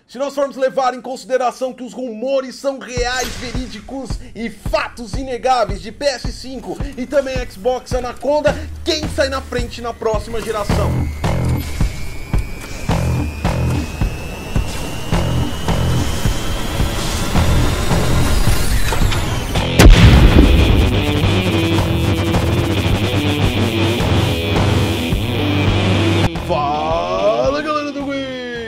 Se nós formos levar em consideração que os rumores são reais, verídicos e fatos inegáveis de PS5 e também Xbox Anaconda, quem sai na frente na próxima geração?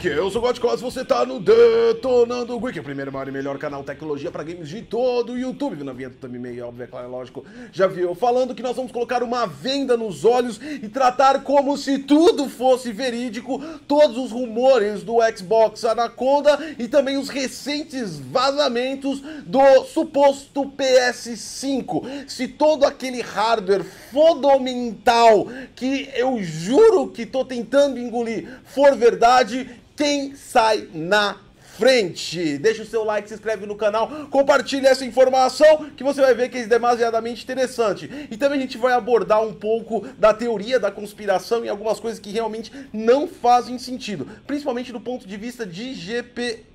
Eu sou o Godclass, você tá no Detonando Geek, o primeiro, maior e melhor canal tecnologia para games de todo o YouTube. Na vinheta também meio óbvio, é claro, lógico, já viu falando que nós vamos colocar uma venda nos olhos e tratar como se tudo fosse verídico, todos os rumores do Xbox Anaconda e também os recentes vazamentos do suposto PS5. Se todo aquele hardware fundamental que eu juro que tô tentando engolir for verdade, quem sai na frente? Deixa o seu like, se inscreve no canal, compartilha essa informação que você vai ver que é demasiadamente interessante. E também a gente vai abordar um pouco da teoria da conspiração e algumas coisas que realmente não fazem sentido, principalmente do ponto de vista de GPU.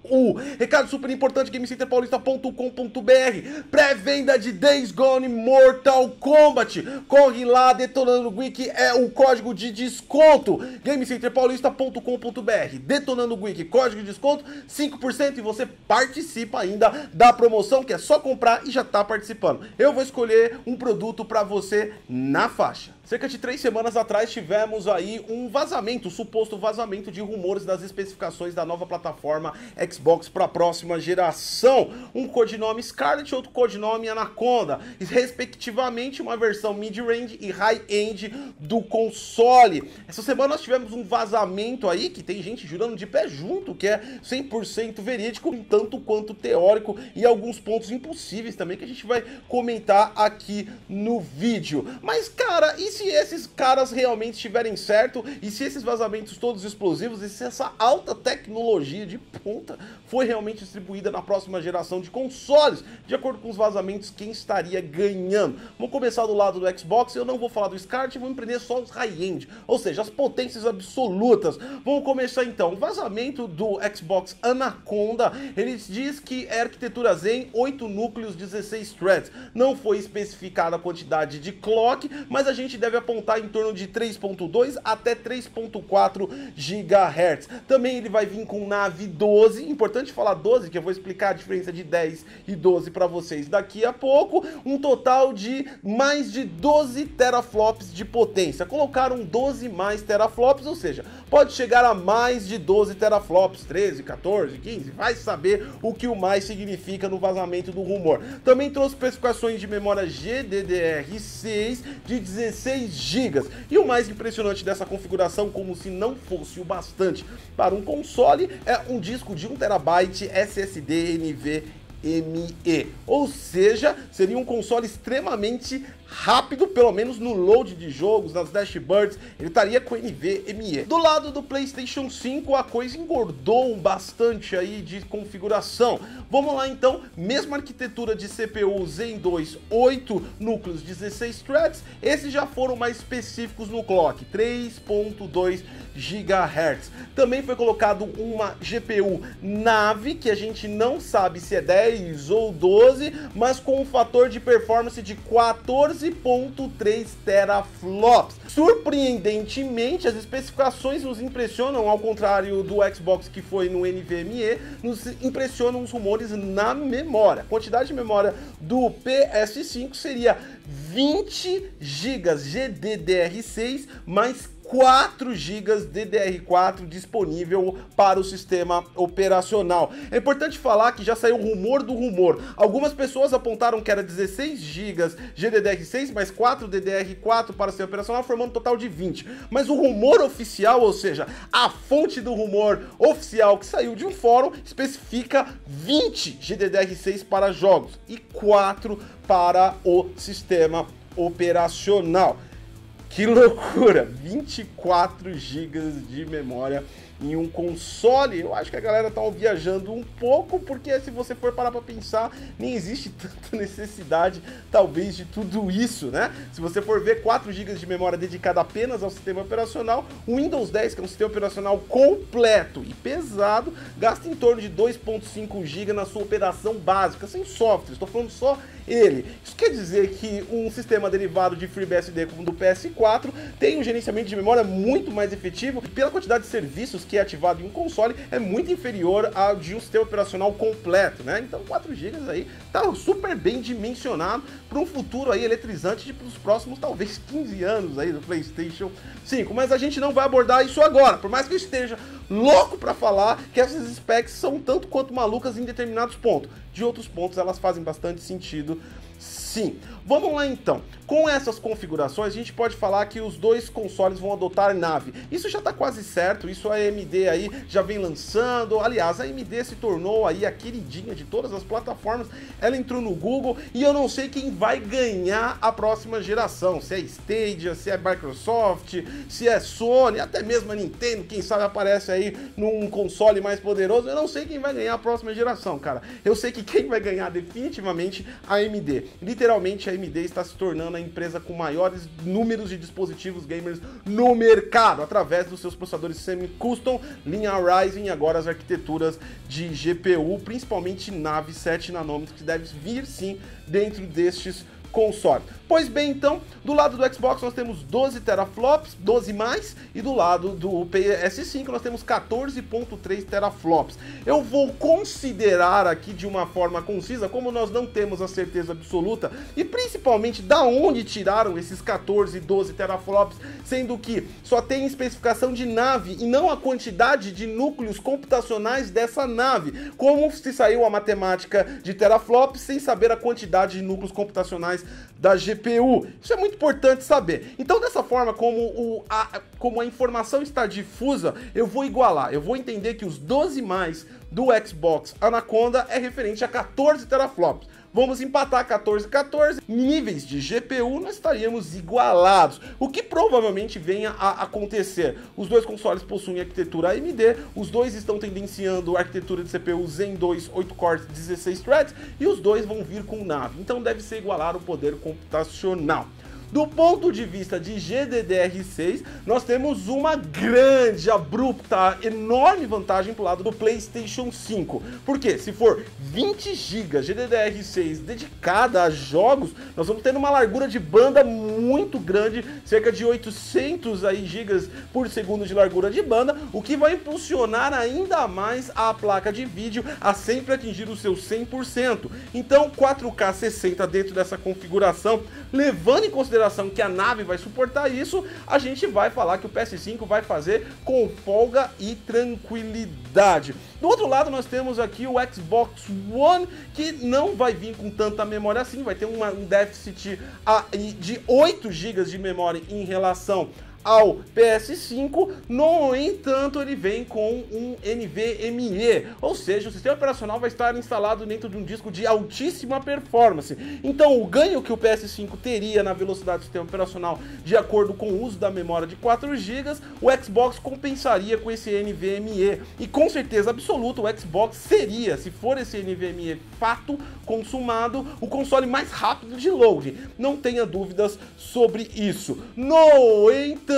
Recado super importante, GameCenterPaulista.com.br, pré-venda de Days Gone Mortal Kombat. Corre lá, Detonando Geek é o código de desconto. GameCenterPaulista.com.br, Detonando Geek, código de desconto 5% e você participa ainda da promoção, que é só comprar e já tá participando. Eu vou escolher um produto para você na faixa. Cerca de 3 semanas atrás tivemos aí um vazamento, suposto vazamento de rumores das especificações da nova plataforma Xbox para a próxima geração. Um codinome Scarlet e outro codinome Anaconda, respectivamente uma versão mid-range e high-end do console. Essa semana nós tivemos um vazamento aí que tem gente jurando de pé junto que é 100% verídico, um tanto quanto teórico e alguns pontos impossíveis também que a gente vai comentar aqui no vídeo. Mas cara, e se esses caras realmente estiverem certo, e se esses vazamentos todos explosivos, e se essa alta tecnologia de ponta foi realmente distribuída na próxima geração de consoles? De acordo com os vazamentos, quem estaria ganhando? Vamos começar do lado do Xbox. Eu não vou falar do Scarlet, vou empreender só os high-end, ou seja, as potências absolutas. Vamos começar então. O vazamento do Xbox Anaconda, ele diz que é arquitetura Zen, 8 núcleos, 16 threads. Não foi especificada a quantidade de clock, mas a gente deve apontar em torno de 3.2 até 3.4 GHz. Também ele vai vir com nave 12, importante falar 12, que eu vou explicar a diferença de 10 e 12 para vocês daqui a pouco. Um total de mais de 12 teraflops de potência. Colocaram 12 mais teraflops, ou seja, pode chegar a mais de 12 teraflops, 13, 14, 15, vai saber o que o mais significa no vazamento do rumor. Também trouxe especificações de memória GDDR6 de 16 GB. E o mais impressionante dessa configuração, como se não fosse o bastante para um console, é um disco de 1 TB SSD NVMe, ou seja, seria um console extremamente rápido, pelo menos no load de jogos, nas dashboards, ele estaria com NVMe. Do lado do PlayStation 5, a coisa engordou bastante aí de configuração. Vamos lá então, mesma arquitetura de CPU Zen 2, 8 núcleos, 16 threads, esses já foram mais específicos no clock, 3.2 GHz. Também foi colocado uma GPU nave, que a gente não sabe se é 10 ou 12, mas com um fator de performance de 14.3 teraflops. Surpreendentemente, as especificações nos impressionam, ao contrário do Xbox que foi no NVMe, nos impressionam os rumores na memória. A quantidade de memória do PS5 seria 20 GB GDDR6 mais 4 GB DDR4 disponível para o sistema operacional. É importante falar que já saiu o rumor do rumor. Algumas pessoas apontaram que era 16 GB GDDR6 mais 4 DDR4 para ser operacional, formando um total de 20. Mas o rumor oficial, ou seja, a fonte do rumor oficial que saiu de um fórum, especifica 20 GDDR6 para jogos e 4 para o sistema operacional. Que loucura! 24 GB de memória em um console, eu acho que a galera tá viajando um pouco, porque se você for parar para pensar, nem existe tanta necessidade, talvez, de tudo isso, né? Se você for ver 4 GB de memória dedicada apenas ao sistema operacional, o Windows 10, que é um sistema operacional completo e pesado, gasta em torno de 2.5 GB na sua operação básica, sem software, estou falando só ele. Isso quer dizer que um sistema derivado de FreeBSD como o do PS4 tem um gerenciamento de memória muito mais efetivo e pela quantidade de serviços que é ativado em um console é muito inferior ao de um sistema operacional completo, né? Então 4 GB aí tá super bem dimensionado para um futuro aí eletrizante para os próximos talvez 15 anos aí do PlayStation 5, mas a gente não vai abordar isso agora, por mais que eu esteja louco para falar que essas specs são tanto quanto malucas em determinados pontos. De outros pontos elas fazem bastante sentido, sim. Vamos lá então. Com essas configurações a gente pode falar que os dois consoles vão adotar nave. Isso já está quase certo, isso a AMD aí já vem lançando. Aliás, a AMD se tornou aí a queridinha de todas as plataformas. Ela entrou no Google e eu não sei quem vai ganhar a próxima geração. Se é Stadia, se é Microsoft, se é Sony, até mesmo a Nintendo, quem sabe aparece aí num console mais poderoso. Eu não sei quem vai ganhar a próxima geração, cara. Eu sei que quem vai ganhar definitivamente a AMD. Literalmente a AMD está se tornando a empresa com maiores números de dispositivos gamers no mercado, através dos seus processadores semi-custom, linha Ryzen e agora as arquiteturas de GPU, principalmente Navi 7 nanômetros, que deve vir sim dentro destes console. Pois bem, então, do lado do Xbox nós temos 12 teraflops, 12 mais, e do lado do PS5 nós temos 14.3 teraflops. Eu vou considerar aqui de uma forma concisa, como nós não temos a certeza absoluta, e principalmente da onde tiraram esses 14 e 12 teraflops, sendo que só tem especificação de nave e não a quantidade de núcleos computacionais dessa nave, como se saiu a matemática de teraflops sem saber a quantidade de núcleos computacionais da GPU. Isso é muito importante saber. Então, dessa forma, como a informação está difusa, eu vou igualar. Eu vou entender que os 12 mais do Xbox Anaconda é referente a 14 teraflops. Vamos empatar 14 níveis de GPU, nós estaríamos igualados, o que provavelmente venha a acontecer. Os dois consoles possuem arquitetura AMD, os dois estão tendenciando a arquitetura de CPU Zen 2, 8 cores, 16 threads, e os dois vão vir com nave, então deve ser igualar o poder computacional. Do ponto de vista de GDDR6, nós temos uma grande, abrupta, enorme vantagem para o lado do PlayStation 5. Porque se for 20 GB GDDR6 dedicada a jogos, nós vamos ter uma largura de banda muito grande, cerca de 800 GB por segundo de largura de banda, o que vai impulsionar ainda mais a placa de vídeo a sempre atingir o seu 100%. Então 4K 60 dentro dessa configuração, levando em consideração que a nave vai suportar isso, a gente vai falar que o PS5 vai fazer com folga e tranquilidade. Do outro lado nós temos aqui o Xbox One, que não vai vir com tanta memória assim, vai ter um déficit de 8 GB de memória em relação ao PS5, no entanto ele vem com um NVMe, ou seja, o sistema operacional vai estar instalado dentro de um disco de altíssima performance. Então o ganho que o PS5 teria na velocidade do sistema operacional de acordo com o uso da memória de 4 GB, o Xbox compensaria com esse NVMe, e com certeza absoluta o Xbox seria, se for esse NVMe fato consumado, o console mais rápido de load, não tenha dúvidas sobre isso. No entanto,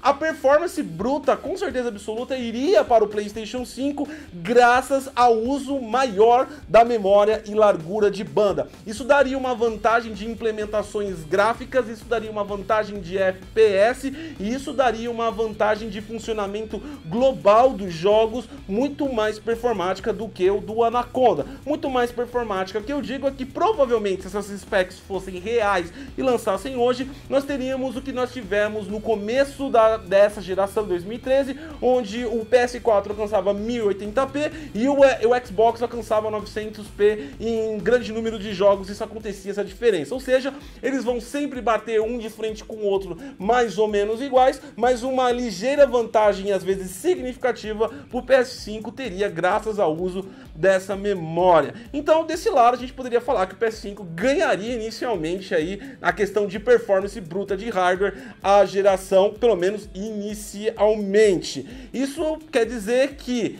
a performance bruta, com certeza absoluta, iria para o PlayStation 5 graças ao uso maior da memória e largura de banda. Isso daria uma vantagem de implementações gráficas, isso daria uma vantagem de FPS e isso daria uma vantagem de funcionamento global dos jogos muito mais performática do que o do Anaconda. Muito mais performática, que eu digo é que provavelmente se essas specs fossem reais e lançassem hoje, nós teríamos o que nós tivemos no começo dessa geração 2013, onde o PS4 alcançava 1080p e o Xbox alcançava 900p em grande número de jogos. Isso acontecia, essa diferença, ou seja, eles vão sempre bater um de frente com o outro mais ou menos iguais, mas uma ligeira vantagem, às vezes significativa, para o PS5 teria graças ao uso dessa memória. Então, desse lado, a gente poderia falar que o PS5 ganharia inicialmente aí a questão de performance bruta de hardware a geração geração, pelo menos inicialmente. Isso quer dizer que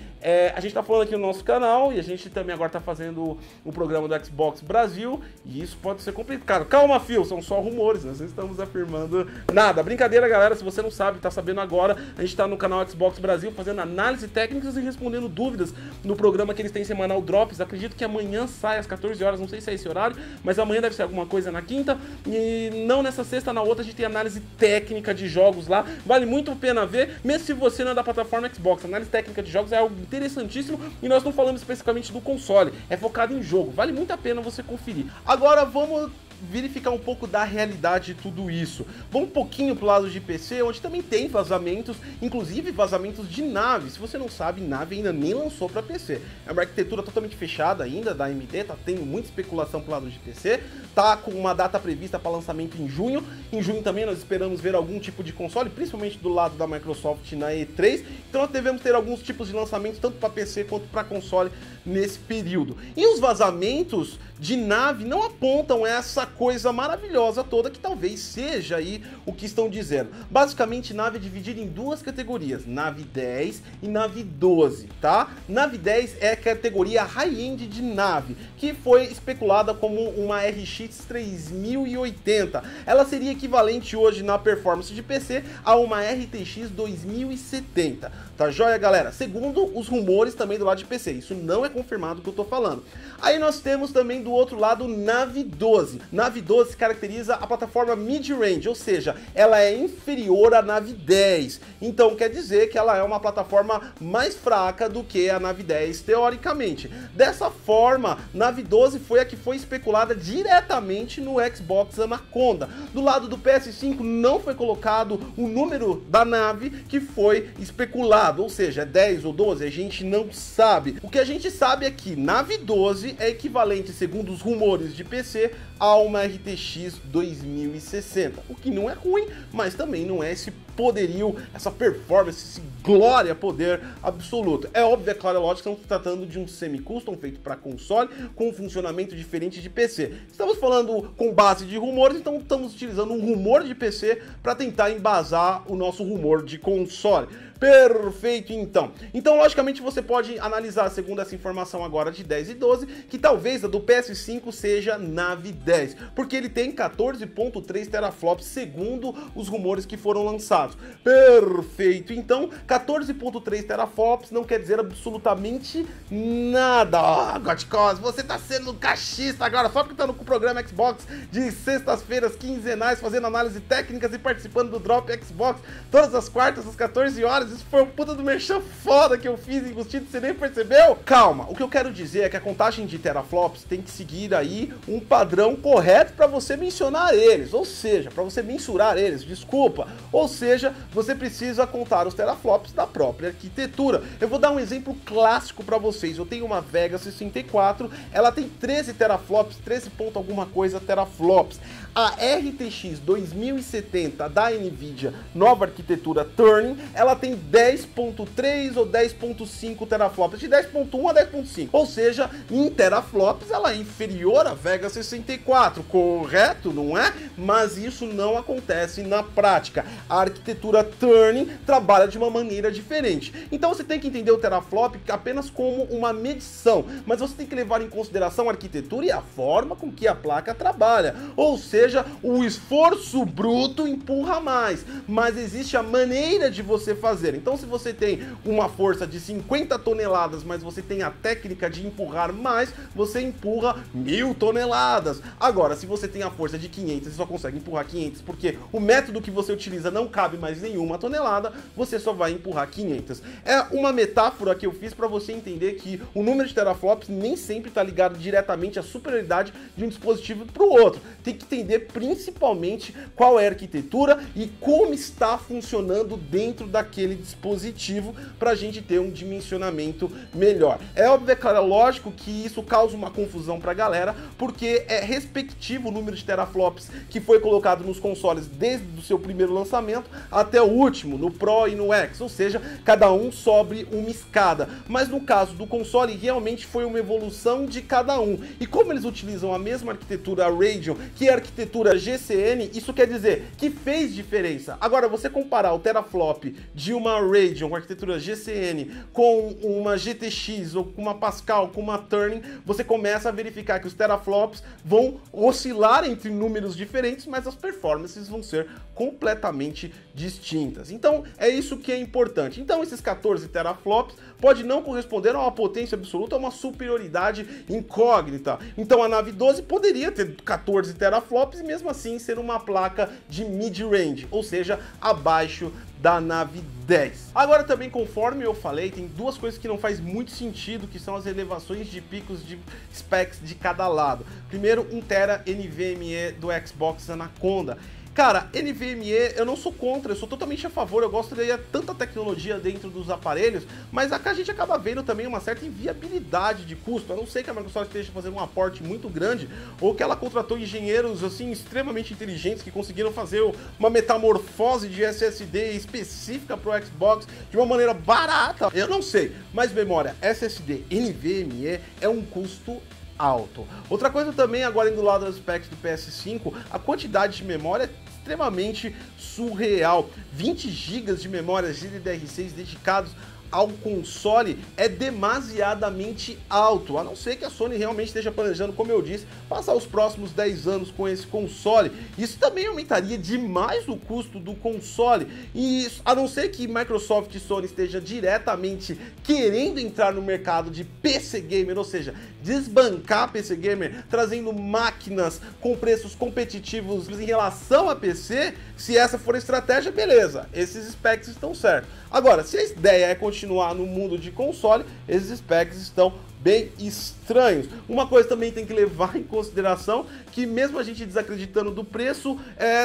a gente tá falando aqui no nosso canal e a gente também agora tá fazendo o programa do Xbox Brasil e isso pode ser complicado. Calma, Phil, são só rumores, nós não estamos afirmando nada. Brincadeira, galera, se você não sabe, tá sabendo agora, a gente tá no canal Xbox Brasil fazendo análise técnicas e respondendo dúvidas no programa que eles têm semanal Drops. Acredito que amanhã sai às 14 horas, não sei se é esse horário, mas amanhã deve ser alguma coisa na quinta e não nessa sexta, na outra a gente tem análise técnica de jogos lá. Vale muito a pena ver, mesmo se você não é da plataforma Xbox. A análise técnica de jogos é algo interessantíssimo e nós não falamos especificamente do console, é focado em jogo, vale muito a pena você conferir. Agora vamos verificar um pouco da realidade de tudo isso. Vamos um pouquinho pro lado de PC, onde também tem vazamentos, inclusive vazamentos de nave. Se você não sabe, nave ainda nem lançou para PC. É uma arquitetura totalmente fechada ainda da AMD, tá tendo muita especulação pro lado de PC, tá com uma data prevista para lançamento em junho. Em junho também nós esperamos ver algum tipo de console, principalmente do lado da Microsoft na E3. Então nós devemos ter alguns tipos de lançamentos, tanto para PC quanto para console nesse período. E os vazamentos de nave não apontam essa coisa maravilhosa toda que talvez seja aí o que estão dizendo. Basicamente, nave é dividida em duas categorias, nave 10 e nave 12, tá? Nave 10 é a categoria high-end de nave, que foi especulada como uma RX 3080. Ela seria equivalente hoje na performance de PC a uma RTX 2070. Tá joia, galera? Segundo os rumores também do lado de PC, isso não é confirmado o que eu tô falando. Aí nós temos também do outro lado nave 12. Nave 12 caracteriza a plataforma mid-range, ou seja, ela é inferior à nave 10. Então quer dizer que ela é uma plataforma mais fraca do que a nave 10 teoricamente. Dessa forma, nave 12 foi a que foi especulada diretamente no Xbox Anaconda. Do lado do PS5 não foi colocado o número da nave que foi especulado, ou seja, é 10 ou 12, a gente não sabe. O que a gente sabe é que nave 12 é equivalente, segundo os rumores de PC, a uma RTX 2060, o que não é ruim, mas também não é esse poderio, essa performance, esse glória poder absoluto. É óbvio, é claro, é lógico que estamos tratando de um semi-custom feito para console, com um funcionamento diferente de PC. Estamos falando com base de rumores, então estamos utilizando um rumor de PC para tentar embasar o nosso rumor de console. Perfeito, então. Então, logicamente, você pode analisar, segundo essa informação agora de 10 e 12, que talvez a do PS5 seja nave 10, porque ele tem 14.3 teraflops, segundo os rumores que foram lançados. Perfeito, então, 14.3 teraflops não quer dizer absolutamente nada. Oh, Goticos, você tá sendo cachista agora, só porque tá no programa Xbox de sextas-feiras quinzenais, fazendo análise técnicas e participando do Drop Xbox todas as quartas, às 14 horas. Isso foi um puta do merchan foda que eu fiz embutido, você nem percebeu? Calma, o que eu quero dizer é que a contagem de teraflops tem que seguir aí um padrão correto para você mencionar eles, ou seja, para você mensurar eles, desculpa. Ou seja, você precisa contar os teraflops da própria arquitetura. Eu vou dar um exemplo clássico para vocês. Eu tenho uma Vega 64, ela tem 13 teraflops, 13 ponto alguma coisa teraflops. A RTX 2070 da Nvidia, nova arquitetura Turing, ela tem 10.3 ou 10.5 teraflops, de 10.1 a 10.5, ou seja, em teraflops ela é inferior à Vega 64, correto, não é? Mas isso não acontece na prática. A arquitetura Turing trabalha de uma maneira diferente. Então você tem que entender o teraflop apenas como uma medição, mas você tem que levar em consideração a arquitetura e a forma com que a placa trabalha, ou seja, o esforço bruto empurra mais, mas existe a maneira de você fazer. Então, se você tem uma força de 50 toneladas, mas você tem a técnica de empurrar mais, você empurra 1000 toneladas. Agora, se você tem a força de 500 e só consegue empurrar 500 porque o método que você utiliza não cabe mais nenhuma tonelada, você só vai empurrar 500. É uma metáfora que eu fiz para você entender que o número de teraflops nem sempre está ligado diretamente à superioridade de um dispositivo para o outro. Tem que entender principalmente qual é a arquitetura e como está funcionando dentro daquele dispositivo para a gente ter um dimensionamento melhor. É óbvio, é claro, lógico que isso causa uma confusão para a galera, porque é respectivo o número de teraflops que foi colocado nos consoles desde o seu primeiro lançamento até o último, no Pro e no X, ou seja, cada um sobe uma escada. Mas no caso do console, realmente foi uma evolução de cada um. E como eles utilizam a mesma arquitetura Radeon, que é a arquitetura GCN, isso quer dizer que fez diferença. Agora, você comparar o teraflop de uma Radeon com a arquitetura GCN com uma GTX ou com uma Pascal, com uma Turing, você começa a verificar que os teraflops vão oscilar entre números diferentes, mas as performances vão ser completamente distintas. Então, é isso que é importante. Então, esses 14 teraflops pode não corresponder a uma potência absoluta, a uma superioridade incógnita. Então, a nave 12 poderia ter 14 teraflops e mesmo assim ser uma placa de mid-range, ou seja, abaixo da nave 10. Agora também, conforme eu falei, tem duas coisas que não faz muito sentido, que são as elevações de picos de specs de cada lado. Primeiro, 1 TB NVMe do Xbox Anaconda. Cara, NVMe eu não sou contra, eu sou totalmente a favor, eu gosto de tanta tecnologia dentro dos aparelhos, mas acá a gente acaba vendo também uma certa inviabilidade de custo, a não ser que a Microsoft esteja fazendo um aporte muito grande, ou que ela contratou engenheiros assim extremamente inteligentes que conseguiram fazer uma metamorfose de SSD específica para o Xbox de uma maneira barata, eu não sei, mas memória SSD NVMe é um custo alto. Outra coisa também, agora indo do lado das specs do PS5, a quantidade de memória é extremamente surreal. 20 GB de memória GDDR6 dedicados ao console é demasiadamente alto, a não ser que a Sony realmente esteja planejando, como eu disse, passar os próximos 10 anos com esse console. Isso também aumentaria demais o custo do console, e a não ser que Microsoft e Sony esteja diretamente querendo entrar no mercado de PC Gamer, ou seja, desbancar PC Gamer, trazendo máquinas com preços competitivos em relação a PC, se essa for a estratégia, beleza, esses specs estão certos. Agora, se a ideia é continuar no mundo de console, esses specs estão bem estranhos. Uma coisa também tem que levar em consideração, que mesmo a gente desacreditando do preço,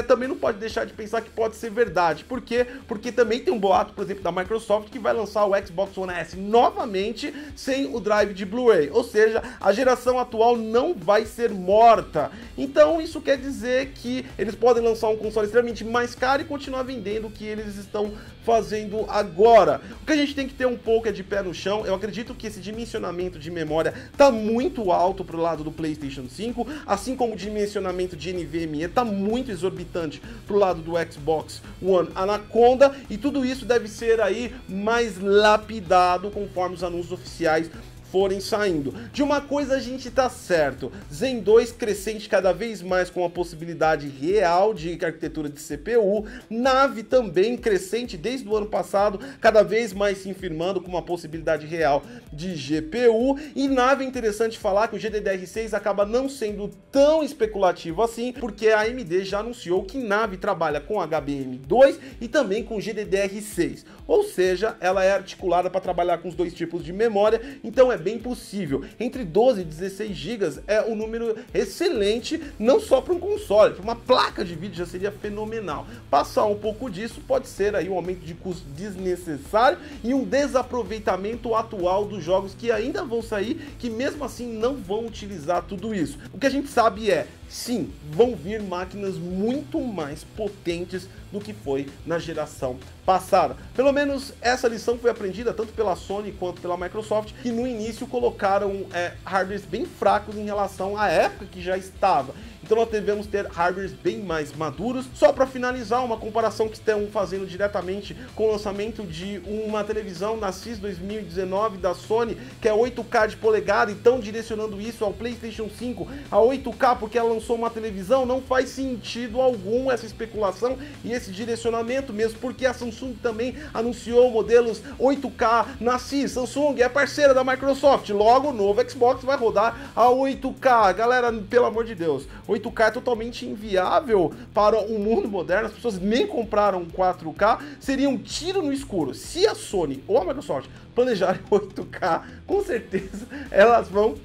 também não pode deixar de pensar que pode ser verdade. Por quê? Porque também tem um boato, por exemplo, da Microsoft, que vai lançar o Xbox One S novamente sem o drive de Blu-ray. Ou seja, a geração atual não vai ser morta. Então isso quer dizer que eles podem lançar um console extremamente mais caro e continuar vendendo o que eles estão fazendo agora. O que a gente tem que ter um pouco é de pé no chão. Eu acredito que esse dimensionamento de memória tá muito alto pro lado do PlayStation 5, assim como o dimensionamento de NVMe tá muito exorbitante pro lado do Xbox One Anaconda, e tudo isso deve ser aí mais lapidado conforme os anúncios oficiais forem saindo. De uma coisa a gente tá certo, Zen 2 crescente cada vez mais com a possibilidade real de arquitetura de CPU, Nave também crescente desde o ano passado, cada vez mais se firmando com uma possibilidade real de GPU, e Nave é interessante falar que o GDDR6 acaba não sendo tão especulativo assim, porque a AMD já anunciou que Nave trabalha com HBM2 e também com GDDR6, ou seja, ela é articulada para trabalhar com os dois tipos de memória, então é bem possível. Entre 12 e 16 GB é um número excelente, não só para um console, para uma placa de vídeo já seria fenomenal. Passar um pouco disso pode ser aí um aumento de custo desnecessário e um desaproveitamento atual dos jogos que ainda vão sair, que mesmo assim não vão utilizar tudo isso. O que a gente sabe é, sim, vão vir máquinas muito mais potentes do que foi na geração passada. Pelo menos essa lição foi aprendida tanto pela Sony quanto pela Microsoft, que no início colocaram hardwares bem fracos em relação à época que já estava. Então nós devemos ter hardwares bem mais maduros. Só para finalizar, uma comparação que estão fazendo diretamente com o lançamento de uma televisão na CIS 2019 da Sony, que é 8K de polegada, e estão direcionando isso ao PlayStation 5 a 8K porque ela lançou uma televisão. Não faz sentido algum essa especulação e esse direcionamento, mesmo porque a Samsung também anunciou modelos 8K na CIS. Samsung é parceira da Microsoft, logo o novo Xbox vai rodar a 8K. Galera, pelo amor de Deus, 8K é totalmente inviável para o mundo moderno, as pessoas nem compraram 4K, seria um tiro no escuro. Se a Sony ou a Microsoft planejarem 8K, com certeza elas vão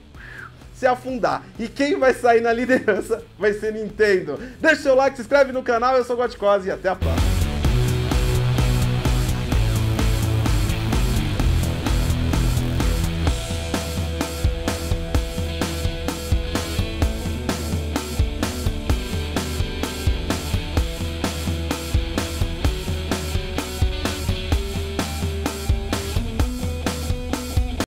se afundar. E quem vai sair na liderança vai ser Nintendo. Deixa o seu like, se inscreve no canal, eu sou o Goticose e até a próxima.